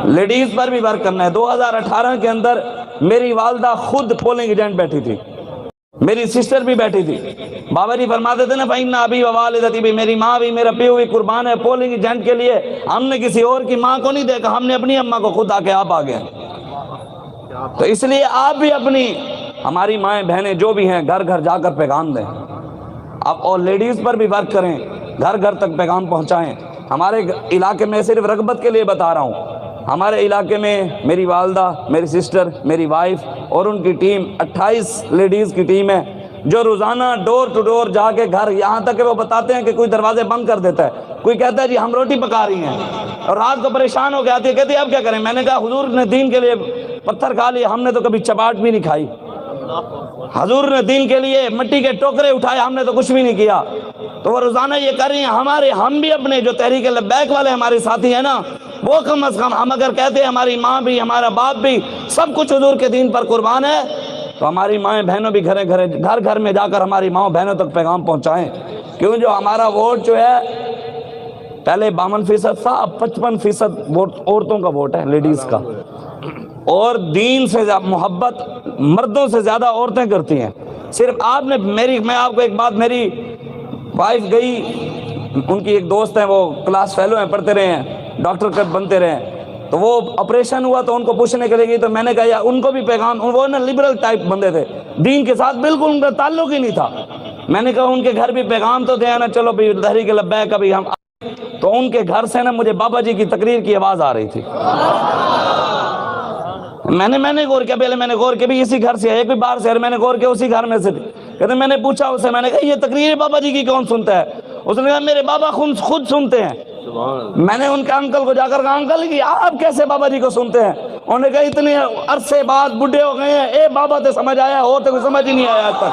Ladies پر بھی work کرنا ہے۔ 2018 کے اندر میری والدہ خود پولنگ ایجنٹ بیٹھی تھی، میری سسٹر بھی بیٹھی تھی۔ بابا جی فرماتے تھے نا فَإِنَّ أَبِي وَوَالِدَتِي بھی، میری ماں بھی، میرا پیو بھی قربان ہے پولنگ ایجنٹ کے لیے۔ ہم نے کسی اور کی ماں کو نہیں دیکھا، ہم نے اپنی اماں کو خود آپ آ گئے۔ تو اس لیے آپ بھی اپنی ہماری مائیں بہنیں جو بھی ہیں گھر گھر جا کر پیغام دیں آپ، اور لیڈیز پر بھی ورک کریں، گھر گھر تک پیغام پہنچائیں۔ ہمارے علاقے میں صرف رغبت کے لیے بتا رہا ہوں، ہمارے علاقے میں میری والدہ، میری سسٹر، میری وائف اور ان کی ٹیم 28 لیڈیز کی ٹیم ہے جو روزانہ ڈور ٹو ڈور جا کے گھر، یہاں تک کہ وہ بتاتے ہیں کہ کوئی دروازے بند کر دیتا ہے، کوئی کہتا ہے جی ہم روٹی پکا رہی ہیں اور رات کو پریشان ہو کے آتی ہے، کہتی ہے اب کیا کریں؟ میں نے کہا حضور نے دین کے لیے پتھر کھا لیے، ہم نے تو کبھی چپاٹ بھی نہیں کھائی۔ حضور نے دین کے لیے مٹی کے ٹوکرے اٹھائے، ہم نے تو کچھ بھی نہیں کیا۔ تو وہ روزانہ یہ کر رہی ہیں۔ ہم بھی اپنے جو تحریک لبیک والے ہمارے ساتھی ہیں نا، وہ کم از کم ہم اگر کہتے ہیں ہماری ماں بھی، ہمارا باپ بھی، سب کچھ حضور کے دین پر قربان ہے، تو ہماری مائیں بہنوں بھی گھر گھر میں جا کر ہماری ماں بہنوں تک پیغام پہنچائیں۔ کیوں جو ہمارا ووٹ جو ہے پہلے 52% تھا، اب 55% ووٹ عورتوں کا ووٹ ہے، لیڈیز کا۔ اور دین سے محبت مردوں سے زیادہ عورتیں کرتی ہیں۔ صرف آپ نے میں آپ کو ایک بات، میری وائف گئی، ان کی ایک دوست ہیں، وہ کلاس فیلو ہیں، پڑھتے رہے ہیں، ڈاکٹر کب بنتے رہے ہیں، تو وہ آپریشن ہوا تو ان کو پوچھنے کے لیے گئی، تو میں نے کہا یا ان کو بھی پیغام، وہ نا لبرل ٹائپ بندے تھے، دین کے ساتھ بالکل ان کا تعلق ہی نہیں تھا۔ میں نے کہا ان کے گھر بھی پیغام تو دیا نا، چلو بھی تحریک لبیک کا بھی ہم، تو ان کے گھر سے نا مجھے بابا جی کی تقریر کی آواز آ رہی تھی۔ میں نے غور کیا، پہلے میں نے غور کیا بھی اسی گھر سے ہے، کوئی باہر سے ہے، میں نے غور کیا اسی گھر میں سے تھی۔ کہتے میں نے پوچھا اسے، میں نے کہا یہ تقریر بابا جی کی کون سنتا ہے؟ اس نے کہا میرے بابا خود سنتے ہیں۔ میں نے ان کے انکل کو جا کر کہا انکل کہ آپ کیسے بابا جی کو سنتے ہیں؟ انہوں نے کہا اتنے عرصے بعد بڈھے ہو گئے ہیں، اے بابا تے سمجھ آیا، اور تو کوئی سمجھ ہی نہیں آیا آج تک۔